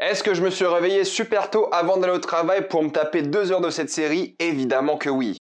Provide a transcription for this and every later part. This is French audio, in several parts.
Est-ce que je me suis réveillé super tôt avant d'aller au travail pour me taper 2 heures de cette série? Évidemment que oui.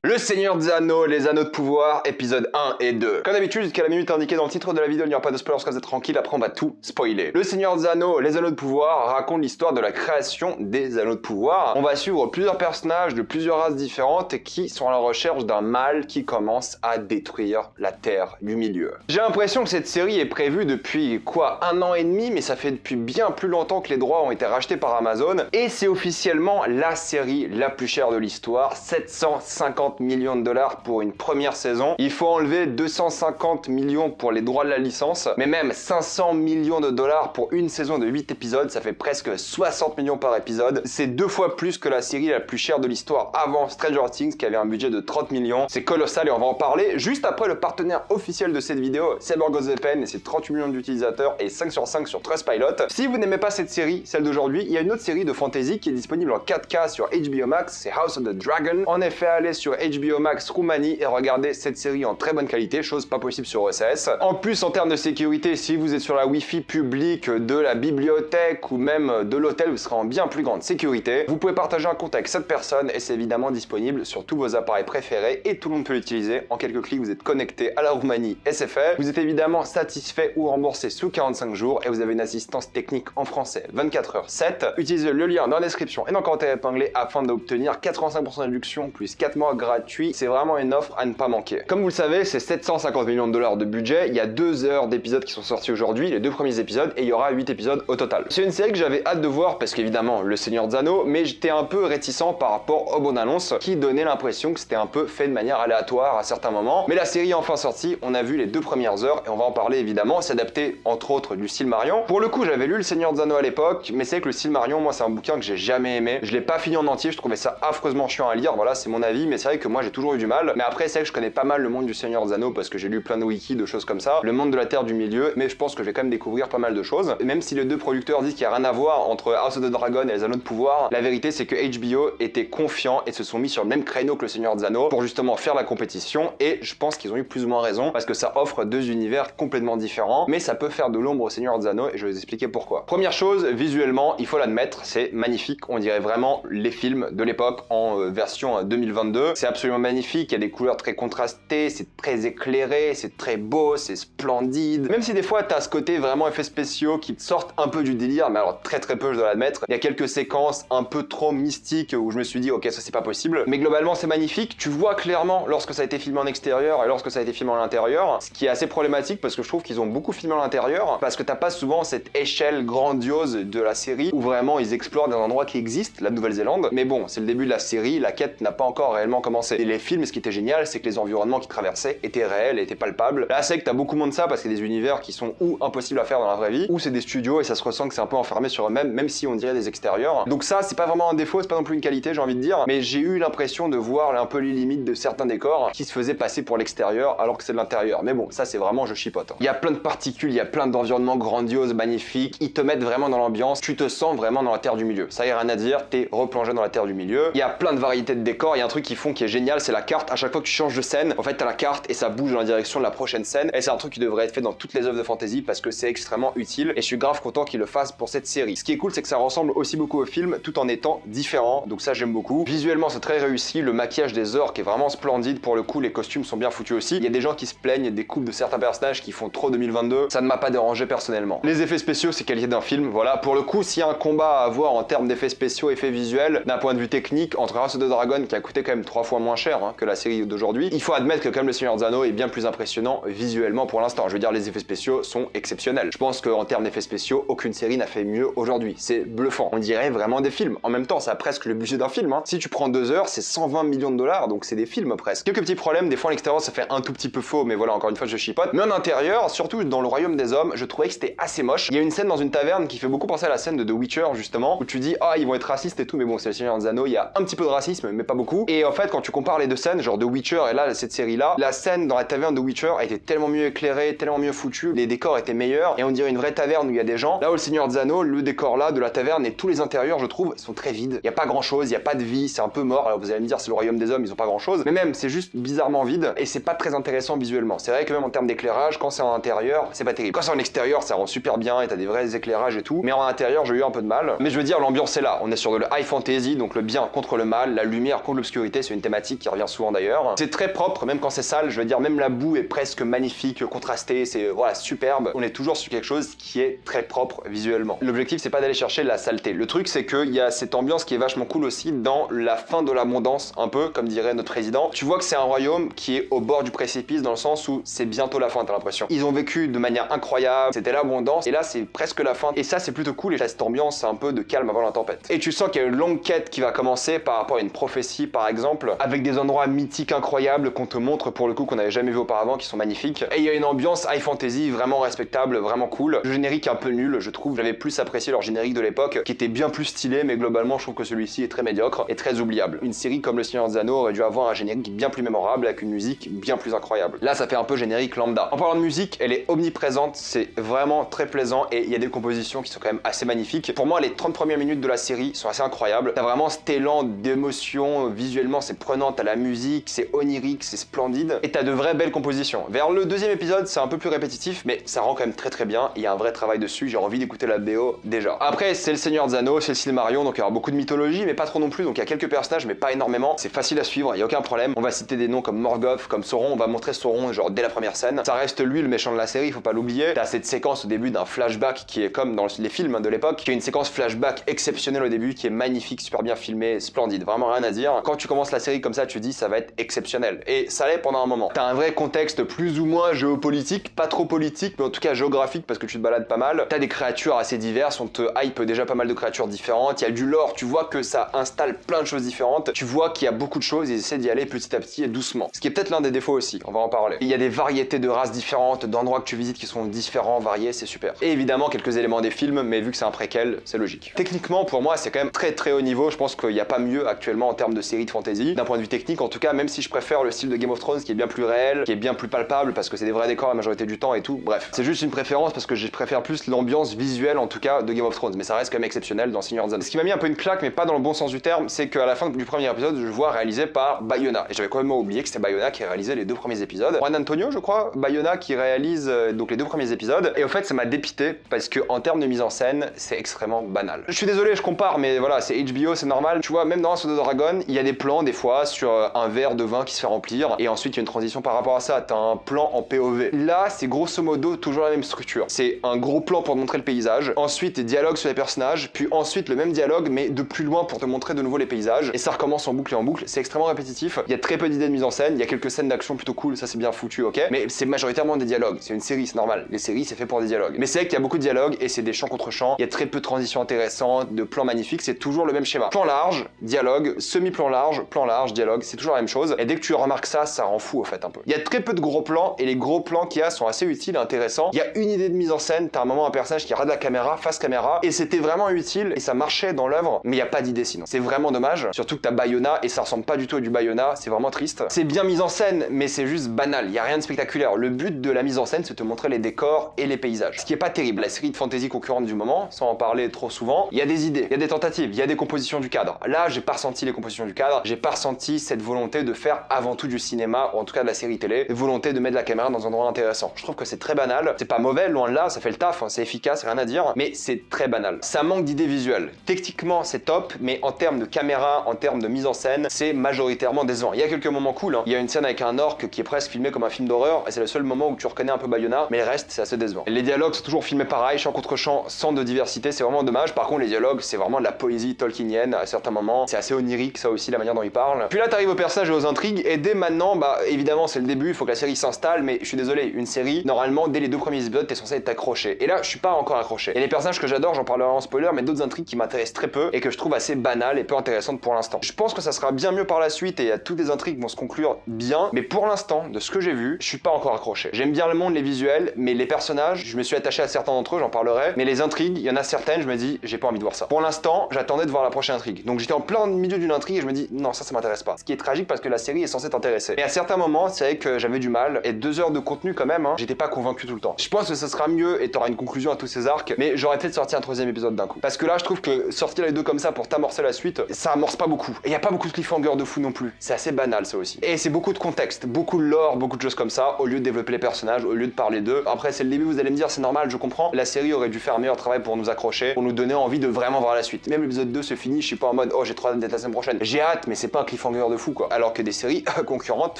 Le Seigneur des Anneaux, les Anneaux de pouvoir, épisode 1 et 2. Comme d'habitude, jusqu'à la minute indiquée dans le titre de la vidéo, il n'y aura pas de spoilers, vous êtes tranquille, après on va tout spoiler. Le Seigneur des Anneaux, les Anneaux de pouvoir raconte l'histoire de la création des Anneaux de pouvoir. On va suivre plusieurs personnages de plusieurs races différentes qui sont à la recherche d'un mal qui commence à détruire la Terre du Milieu. J'ai l'impression que cette série est prévue depuis quoi, 1 an et demi, mais ça fait depuis bien plus longtemps que les droits ont été rachetés par Amazon, et c'est officiellement la série la plus chère de l'histoire, 750 millions de dollars pour une première saison. Il faut enlever 250 millions pour les droits de la licence, mais même 500 millions de dollars pour une saison de 8 épisodes, ça fait presque 60 millions par épisode. C'est 2 fois plus que la série la plus chère de l'histoire avant Stranger Things qui avait un budget de 30 millions. C'est colossal et on va en parler juste après le partenaire officiel de cette vidéo, CyberGhostVPN et ses 38 millions d'utilisateurs et 5 sur 5 sur Trustpilot. Si vous n'aimez pas cette série, celle d'aujourd'hui, il y a une autre série de fantasy qui est disponible en 4K sur HBO Max, c'est House of the Dragon. En effet, allez sur HBO Max Roumanie et regardez cette série en très bonne qualité, chose pas possible sur OCS. En plus, en termes de sécurité, si vous êtes sur la Wi-Fi publique de la bibliothèque ou même de l'hôtel, vous serez en bien plus grande sécurité. Vous pouvez partager un compte avec 7 personnes et c'est évidemment disponible sur tous vos appareils préférés et tout le monde peut l'utiliser. En quelques clics, vous êtes connecté à la Roumanie et c'est fait. Vous êtes évidemment satisfait ou remboursé sous 45 jours et vous avez une assistance technique en français 24h7. Utilisez le lien dans la description et dans le commentaire épinglé afin d'obtenir 85% de réduction plus 4 mois gratuits. C'est vraiment une offre à ne pas manquer. Comme vous le savez, c'est 750 millions de dollars de budget. Il y a 2 heures d'épisodes qui sont sortis aujourd'hui, les 2 premiers épisodes, et il y aura 8 épisodes au total. C'est une série que j'avais hâte de voir parce qu'évidemment, le Seigneur des Anneaux, mais j'étais un peu réticent par rapport aux bonnes annonces qui donnaient l'impression que c'était un peu fait de manière aléatoire à certains moments. Mais la série est enfin sortie, on a vu les 2 premières heures et on va en parler évidemment. C'est adapté entre autres du Silmarillion. Pour le coup, j'avais lu le Seigneur des Anneaux à l'époque, mais c'est que le Silmarillion, moi, c'est un bouquin que j'ai jamais aimé. Je l'ai pas fini en entier, je trouvais ça affreusement chiant à lire. Voilà, c'est mon avis, mais c'est vrai que moi, j'ai toujours eu du mal. Mais après, c'est vrai que je connais pas mal le monde du Seigneur des Anneaux parce que j'ai lu plein de wikis, de choses comme ça, le monde de la Terre du Milieu, mais je pense que je vais quand même découvrir pas mal de choses. Et même si les 2 producteurs disent qu'il n'y a rien à voir entre House of the Dragon et les Anneaux de pouvoir, la vérité c'est que HBO était confiant et se sont mis sur le même créneau que le Seigneur des Anneaux pour justement faire la compétition, et je pense qu'ils ont eu plus ou moins raison parce que ça offre 2 univers complètement différents, mais ça peut faire de l'ombre au Seigneur des Anneaux et je vais vous expliquer pourquoi. Première chose, visuellement, il faut l'admettre, c'est magnifique, on dirait vraiment les films de l'époque en version 2022. C'est absolument magnifique, il y a des couleurs très contrasté, c'est très éclairé, c'est très beau, c'est splendide. Même si des fois t'as ce côté vraiment effets spéciaux qui te sortent un peu du délire, mais alors très peu je dois l'admettre. Il y a quelques séquences un peu trop mystiques où je me suis dit ok, ça c'est pas possible. Mais globalement c'est magnifique, tu vois clairement lorsque ça a été filmé en extérieur et lorsque ça a été filmé à l'intérieur, ce qui est assez problématique parce que je trouve qu'ils ont beaucoup filmé à l'intérieur, parce que t'as pas souvent cette échelle grandiose de la série où vraiment ils explorent des endroits qui existent, la Nouvelle-Zélande. Mais bon, c'est le début de la série, la quête n'a pas encore réellement commencé. Et les films, ce qui était génial, c'est que les environnements qu'ils traversaient étaient réels, étaient palpables. Là, c'est que t'as beaucoup moins de ça parce que c'est des univers qui sont ou impossibles à faire dans la vraie vie, ou c'est des studios et ça se ressent que c'est un peu enfermé sur eux-mêmes, même si on dirait des extérieurs. Donc ça, c'est pas vraiment un défaut, c'est pas non plus une qualité, j'ai envie de dire, mais j'ai eu l'impression de voir un peu les limites de certains décors qui se faisaient passer pour l'extérieur alors que c'est de l'intérieur. Mais bon, ça c'est vraiment je chipote. Il y a plein de particules, il y a plein d'environnements grandioses, magnifiques, ils te mettent vraiment dans l'ambiance, tu te sens vraiment dans la Terre du Milieu. Ça y a rien à dire, t'es replongé dans la Terre du Milieu. Il y a plein de variétés de décors, il y a un truc qu'ils font qui est génial, c'est la carte. À chaque fois que tu changes de scène, en fait t'as la carte et ça bouge dans la direction de la prochaine scène, et c'est un truc qui devrait être fait dans toutes les œuvres de fantasy parce que c'est extrêmement utile et je suis grave content qu'ils le fassent pour cette série. Ce qui est cool, c'est que ça ressemble aussi beaucoup au film tout en étant différent, donc ça j'aime beaucoup. Visuellement c'est très réussi, le maquillage des orques est vraiment splendide, pour le coup les costumes sont bien foutus aussi. Il y a des gens qui se plaignent des coupes de certains personnages qui font trop 2022, ça ne m'a pas dérangé personnellement. Les effets spéciaux c'est qualité d'un film, voilà, pour le coup s'il y a un combat à avoir en termes d'effets spéciaux, effets visuels, d'un point de vue technique, entre House of the Dragon qui a coûté quand même 3 fois moins cher que la série d'aujourd'hui, il faut admettre que comme le Seigneur des Anneaux est bien plus impressionnant visuellement pour l'instant. Je veux dire, les effets spéciaux sont exceptionnels. Je pense qu'en termes d'effets spéciaux, aucune série n'a fait mieux aujourd'hui. C'est bluffant. On dirait vraiment des films. En même temps, ça a presque le budget d'un film. Si tu prends 2 heures, c'est 120 millions de dollars, donc c'est des films presque. Quelques petits problèmes, des fois à l'extérieur ça fait un tout petit peu faux, mais voilà, encore une fois je chipote. Mais en intérieur, surtout dans le royaume des hommes, je trouvais que c'était assez moche. Il y a une scène dans une taverne qui fait beaucoup penser à la scène de The Witcher justement, où tu dis ah ils vont être racistes et tout, mais bon c'est le Seigneur des Anneaux, il y a un petit peu de racisme, mais pas beaucoup. Et en fait quand tu tu compares les deux scènes, genre The Witcher et là, cette série-là, la scène dans la taverne de Witcher a été tellement mieux éclairée, tellement mieux foutue, les décors étaient meilleurs, et on dirait une vraie taverne où il y a des gens. Là où le Seigneur des Anneaux, le décor là de la taverne et tous les intérieurs, je trouve, sont très vides. Il y a pas grand-chose, il y a pas de vie, c'est un peu mort. Alors vous allez me dire, c'est le royaume des hommes, ils ont pas grand-chose, mais même, c'est juste bizarrement vide, et c'est pas très intéressant visuellement. C'est vrai que même en termes d'éclairage, quand c'est en intérieur, c'est pas terrible. Quand c'est en extérieur, ça rend super bien, et t'as des vrais éclairages et tout, mais en intérieur, j'ai eu un peu de mal. Mais je veux dire, l'ambiance est là. On est sur de le high fantasy, donc le bien contre le mal, la lumière contre l'obscurité, c'est une thématique qui revient souvent d'ailleurs. C'est très propre, même quand c'est sale, je veux dire, même la boue est presque magnifique, contrastée, c'est voilà, superbe. On est toujours sur quelque chose qui est très propre visuellement. L'objectif, c'est pas d'aller chercher la saleté. Le truc, c'est qu'il y a cette ambiance qui est vachement cool aussi dans la fin de l'abondance, un peu, comme dirait notre président. Tu vois que c'est un royaume qui est au bord du précipice, dans le sens où c'est bientôt la fin, t'as l'impression. Ils ont vécu de manière incroyable, c'était l'abondance, et là, c'est presque la fin. Et ça, c'est plutôt cool, et cette ambiance, un peu de calme avant la tempête. Et tu sens qu'il y a une longue quête qui va commencer par rapport à une prophétie, par exemple, avec des endroits mythiques incroyables qu'on te montre pour le coup qu'on n'avait jamais vu auparavant, qui sont magnifiques. Et il y a une ambiance high fantasy vraiment respectable, vraiment cool. Le générique est un peu nul, je trouve. J'avais plus apprécié leur générique de l'époque, qui était bien plus stylé, mais globalement, je trouve que celui-ci est très médiocre et très oubliable. Une série comme Le Seigneur des Anneaux aurait dû avoir un générique bien plus mémorable, avec une musique bien plus incroyable. Là, ça fait un peu générique lambda. En parlant de musique, elle est omniprésente, c'est vraiment très plaisant, et il y a des compositions qui sont quand même assez magnifiques. Pour moi, les 30 premières minutes de la série sont assez incroyables. T'as vraiment cet élan d'émotion, visuellement, c'est prenant, t'as la musique, c'est onirique, c'est splendide, et t'as de vraies belles compositions. Vers le deuxième épisode, c'est un peu plus répétitif, mais ça rend quand même très bien, il y a un vrai travail dessus, j'ai envie d'écouter la BO déjà. Après, c'est le Seigneur des Anneaux, c'est le Silmarillion, donc il y aura beaucoup de mythologie, mais pas trop non plus, donc il y a quelques personnages, mais pas énormément, c'est facile à suivre, il y a aucun problème. On va citer des noms comme Morgoth, comme Sauron, on va montrer Sauron genre dès la première scène. Ça reste lui le méchant de la série, faut pas l'oublier. T'as cette séquence au début d'un flashback qui est comme dans les films de l'époque, qui est une séquence flashback exceptionnelle au début, qui est magnifique, super bien filmée, splendide, vraiment rien à dire. Quand tu commences la série comme ça, tu te dis ça va être exceptionnel, et ça l'est pendant un moment. T'as un vrai contexte plus ou moins géopolitique, pas trop politique, mais en tout cas géographique, parce que tu te balades pas mal. T'as des créatures assez diverses, on te hype déjà pas mal de créatures différentes, il y a du lore, tu vois que ça installe plein de choses différentes, tu vois qu'il y a beaucoup de choses, ils essaient d'y aller petit à petit et doucement. Ce qui est peut-être l'un des défauts aussi, on va en parler. Il y a des variétés de races différentes, d'endroits que tu visites qui sont différents, variés, c'est super. Et évidemment quelques éléments des films, mais vu que c'est un préquel, c'est logique. Techniquement, pour moi, c'est quand même très haut niveau, je pense qu'il n'y a pas mieux actuellement en termes de série de fantasy, d'un point de vue technique en tout cas, même si je préfère le style de Game of Thrones qui est bien plus réel, qui est bien plus palpable, parce que c'est des vrais décors la majorité du temps et tout, bref. C'est juste une préférence parce que je préfère plus l'ambiance visuelle en tout cas de Game of Thrones, mais ça reste quand même exceptionnel dans Seigneur des Anneaux. Ce qui m'a mis un peu une claque, mais pas dans le bon sens du terme, c'est qu'à la fin du premier épisode, je vois réalisé par Bayona, et j'avais complètement oublié que c'était Bayona qui réalisait les deux premiers épisodes. Juan Antonio, je crois, Bayona qui réalise donc les deux premiers épisodes, et au fait ça m'a dépité parce que en termes de mise en scène, c'est extrêmement banal. Je suis désolé, je compare, mais voilà, c'est HBO, c'est normal. Tu vois, même dans House of the Dragon, il y a des plans des fois sur un verre de vin qui se fait remplir, et ensuite il y a une transition par rapport à ça, t'as un plan en POV. Là, c'est grosso modo toujours la même structure. C'est un gros plan pour te montrer le paysage, ensuite des dialogues sur les personnages, puis ensuite le même dialogue mais de plus loin pour te montrer de nouveau les paysages, et ça recommence en boucle et en boucle, c'est extrêmement répétitif, il y a très peu d'idées de mise en scène, il y a quelques scènes d'action plutôt cool, ça c'est bien foutu, ok, mais c'est majoritairement des dialogues, c'est une série, c'est normal, les séries c'est fait pour des dialogues. Mais c'est vrai qu'il y a beaucoup de dialogues, et c'est des champs contre champs, il y a très peu de transitions intéressantes, de plans magnifiques, c'est toujours le même schéma. Plan large, dialogue, semi-plan large, dialogue, c'est toujours la même chose, et dès que tu remarques ça, ça rend fou au fait un peu. Il y a très peu de gros plans, et les gros plans qu'il y a sont assez utiles et intéressants. Il y a une idée de mise en scène, t'as un moment un personnage qui regarde la caméra, face caméra, et c'était vraiment utile, et ça marchait dans l'œuvre, mais il y a pas d'idée sinon. C'est vraiment dommage, surtout que t'as Bayona, et ça ressemble pas du tout à du Bayona, c'est vraiment triste. C'est bien mis en scène, mais c'est juste banal, il y a rien de spectaculaire. Le but de la mise en scène, c'est de te montrer les décors et les paysages. Ce qui est pas terrible, la série de fantasy concurrente du moment, sans en parler trop souvent, il y a des idées, il y a des tentatives, il y a des compositions du cadre. Là, j'ai pas ressenti les compositions du cadre, j'ai pas ressenti cette volonté de faire avant tout du cinéma, ou en tout cas de la série télé, volonté de mettre la caméra dans un endroit intéressant. Je trouve que c'est très banal, c'est pas mauvais, loin de là, ça fait le taf, hein, c'est efficace, rien à dire, mais c'est très banal. Ça manque d'idées visuelles. Techniquement, c'est top, mais en termes de caméra, en termes de mise en scène, c'est majoritairement décevant. Il y a quelques moments cool, hein. Il y a une scène avec un orc qui est presque filmé comme un film d'horreur, et c'est le seul moment où tu reconnais un peu Bayona, mais le reste, c'est assez décevant. Les dialogues sont toujours filmés pareil, champ contre champ, sans de diversité, c'est vraiment dommage. Par contre, les dialogues, c'est vraiment de la poésie tolkienienne à certains moments, c'est assez onirique, ça aussi, la manière dont ils parlent. Puis là, t'arrives aux personnages et aux intrigues, et dès maintenant, bah évidemment, c'est le début, il faut que la série s'installe, mais je suis désolé, une série, normalement, dès les deux premiers épisodes, t'es censé être accroché. Et là, je suis pas encore accroché. Et les personnages que j'adore, j'en parlerai en spoiler, mais d'autres intrigues qui m'intéressent très peu et que je trouve assez banales et peu intéressantes pour l'instant. Je pense que ça sera bien mieux par la suite et toutes les intrigues vont se conclure bien, mais pour l'instant, de ce que j'ai vu, je suis pas encore accroché. J'aime bien le monde, les visuels, mais les personnages, je me suis attaché à certains d'entre eux, j'en parlerai, mais les intrigues, il y en a certaines, je me dis, j'ai pas envie de voir ça. Pour l'instant, j'attendais de voir la prochaine intrigue. Donc j'étais en plein milieu d'une intrigue et je me dis, non, ça m'intéresse m'intéresse pas. Ce qui est tragique parce que la série est censée t'intéresser. Et à certains moments, c'est vrai que j'avais du mal. Et 2 heures de contenu quand même, hein, j'étais pas convaincu tout le temps. Je pense que ça sera mieux et t'auras une conclusion à tous ces arcs, mais j'aurais peut-être sorti un 3e épisode d'un coup. Parce que là, je trouve que sortir les deux comme ça pour t'amorcer la suite, ça amorce pas beaucoup. Et y a pas beaucoup de cliffhanger de fou non plus. C'est assez banal ça aussi. Et c'est beaucoup de contexte, beaucoup de lore, beaucoup de choses comme ça, au lieu de développer les personnages, au lieu de parler d'eux. Après, c'est le début, vous allez me dire, c'est normal, je comprends. La série aurait dû faire un meilleur travail pour nous accrocher, pour nous donner envie de vraiment voir la suite. Même l'épisode 2 se finit, je suis pas en mode, oh, j'ai trop hâte d'être la semaine prochaine. J'ai hâte, mais c'est pas un cliffhanger de fou quoi. Alors que des séries concurrentes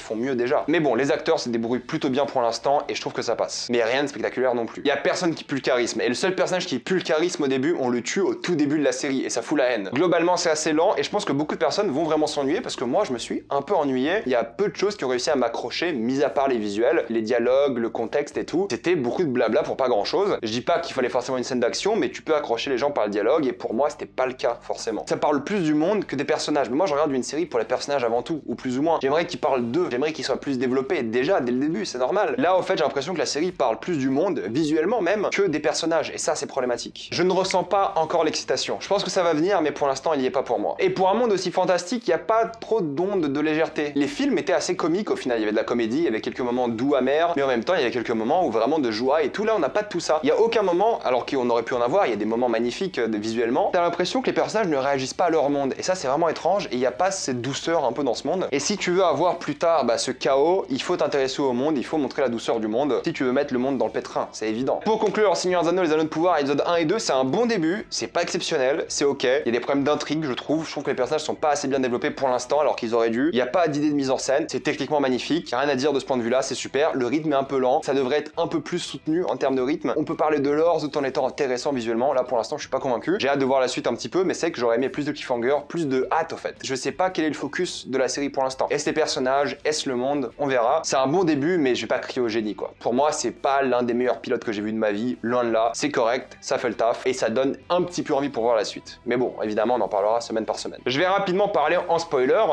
font mieux déjà. Mais bon, les acteurs se débrouillent plutôt bien pour l'instant et je trouve que ça passe. Mais rien de spectaculaire non plus. Y a personne qui pue le charisme. Et le seul personnage qui pue le charisme au début, on le tue au tout début de la série et ça fout la haine. Globalement, c'est assez lent et je pense que beaucoup de personnes vont vraiment s'ennuyer parce que moi, je me suis un peu ennuyé. Il y a peu de choses qui ont réussi à m'accrocher, mis à part les visuels, les dialogues, le contexte et tout. C'était beaucoup de blabla pour pas grand chose. Je dis pas qu'il fallait forcément une scène d'action, mais tu peux accrocher les gens par le dialogue et pour moi, c'était pas le cas forcément. Ça parle plus du monde que des personnages. Mais moi, je regarde une série pour les personnages avant tout, ou plus ou moins. J'aimerais qu'ils parlent d'eux, j'aimerais qu'ils soient plus développés déjà dès le début, c'est normal. Là, au fait, j'ai l'impression que la série parle plus du monde, visuellement même, que des personnages, et ça, c'est problématique. Je ne ressens pas encore l'excitation. Je pense que ça va venir, mais pour l'instant, il y est pas pour moi. Et pour un monde aussi fantastique, il n'y a pas trop d'ondes de légèreté. Les films étaient assez comiques au final, il y avait de la comédie, il y avait quelques moments doux, amers, mais en même temps, il y avait quelques moments où vraiment de joie et tout. Là, on n'a pas de tout ça. Il y a aucun moment, alors qu'on aurait pu en avoir, il y a des moments magnifiques visuellement, t'as l'impression que les personnages ne réagissent pas à leur monde, et ça, c'est vraiment étrange, et il n'y a pas cette douceur un peu dans ce monde. Et si tu veux avoir plus tard ce chaos, il faut t'intéresser au monde, il faut montrer la douceur du monde, si tu veux mettre le monde dans le pétrin, c'est évident. Pour conclure, Seigneur des Anneaux, les Anneaux de Pouvoir, épisode 1 et 2, c'est un bon début, c'est pas exceptionnel, c'est ok, il y a des problèmes d'intrigue, je trouve que les personnages sont pas assez bien développés pour l'instant, alors qu'ils auraient dû, il n'y a pas d'idée de mise en scène, c'est techniquement magnifique, rien à dire de ce point de vue-là, c'est super, le rythme est un peu lent, ça devrait être un peu plus soutenu en termes de rythme, on peut parler de lore tout en étant intéressant visuellement, là pour l'instant je suis pas convaincu, j'ai hâte de voir la suite un petit peu, mais c'est que j'aurais aimé plus de cliffhanger, plus de hâte au fait. Je sais pas quel est le focus de la série pour l'instant. Est-ce les personnages, est-ce le monde, on verra. C'est un bon début, mais je vais pas crier au génie quoi. Pour moi, c'est pas l'un des meilleurs pilotes que j'ai vu de ma vie, loin de là. C'est correct, ça fait le taf et ça donne un petit peu envie pour voir la suite. Mais bon, évidemment, on en parlera semaine par semaine. Je vais rapidement parler en spoiler.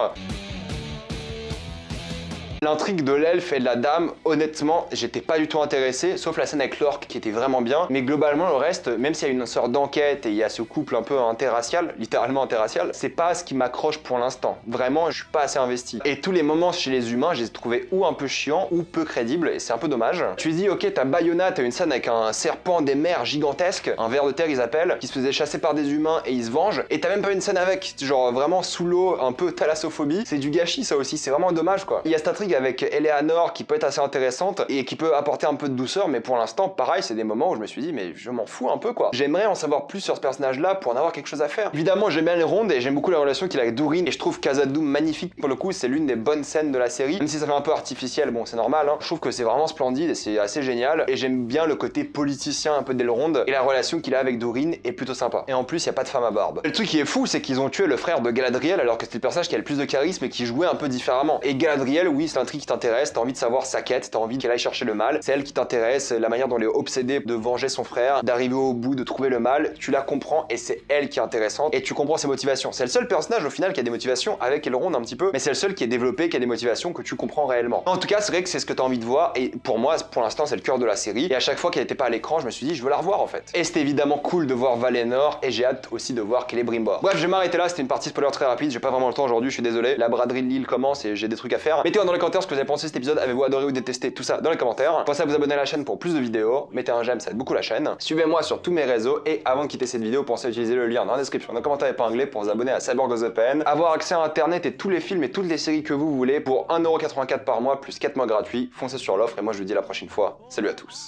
L'intrigue de l'elfe et de la dame, honnêtement, j'étais pas du tout intéressé, sauf la scène avec l'orque qui était vraiment bien, mais globalement le reste, même s'il y a une sorte d'enquête et il y a ce couple un peu interracial, littéralement interracial, c'est pas ce qui m'accroche pour l'instant. Vraiment, je suis pas assez investi. Et tous les moments chez les humains, je les ai trouvés ou un peu chiants ou peu crédibles, et c'est un peu dommage. Tu dis, ok, t'as Bayona, t'as une scène avec un serpent des mers gigantesque, un ver de terre ils appellent, qui se faisait chasser par des humains et il se venge, et t'as même pas une scène avec, genre vraiment sous l'eau, un peu thalassophobie, c'est du gâchis ça aussi, c'est vraiment dommage quoi. Il y a cette intrigue avec Eleanor qui peut être assez intéressante et qui peut apporter un peu de douceur, mais pour l'instant, pareil, c'est des moments où je me suis dit, mais je m'en fous un peu quoi. J'aimerais en savoir plus sur ce personnage-là pour en avoir quelque chose à faire. Évidemment, j'aime bien les rondes et j'aime beaucoup la relation qu'il a avec Durin et je trouve Khazad-dûm magnifique pour le coup, c'est l'une des bonnes scènes de la série, même si ça fait un peu artificiel, bon, c'est normal, hein. Je trouve que c'est vraiment splendide et c'est assez génial et j'aime bien le côté politicien un peu d'Elrond et la relation qu'il a avec Durin est plutôt sympa. Et en plus, il y a pas de femme à barbe. Le truc qui est fou, c'est qu'ils ont tué le frère de Galadriel alors que c'était le personnage qui a le plus de charisme et qui jouait un peu différemment. Et Galadriel, oui, c'est l'intrigue qui t'intéresse, t'as envie de savoir sa quête, t'as envie qu'elle aille chercher le mal, c'est elle qui t'intéresse, la manière dont elle est obsédée de venger son frère, d'arriver au bout, de trouver le mal, tu la comprends et c'est elle qui est intéressante et tu comprends ses motivations. C'est le seul personnage au final qui a des motivations avec Elrond un petit peu, mais c'est le seul qui est développé, qui a des motivations que tu comprends réellement. En tout cas, c'est vrai que c'est ce que t'as envie de voir et pour moi, pour l'instant, c'est le cœur de la série et à chaque fois qu'elle était pas à l'écran, je me suis dit, je veux la revoir en fait. Et c'était évidemment cool de voir Valinor et j'ai hâte aussi de voir Celebrimbor. Bref, je vais m'arrêter là, c'était une partie spoiler très rapide, j'ai pas vraiment le temps aujourd'hui, je suis désolé. La braderie de Lille commence et j'ai des trucs à faire. Mettez-moi dans les commentaires ce que vous avez pensé de cet épisode, avez-vous adoré ou détesté tout ça dans les commentaires. Pensez à vous abonner à la chaîne pour plus de vidéos, mettez un j'aime, ça aide beaucoup la chaîne. Suivez-moi sur tous mes réseaux et avant de quitter cette vidéo, pensez à utiliser le lien dans la description, dans le commentaire épinglé pour vous abonner à CyberGhostVPN, avoir accès à internet et tous les films et toutes les séries que vous voulez pour 1,84€ par mois plus 4 mois gratuits. Foncez sur l'offre et moi je vous dis à la prochaine fois. Salut à tous.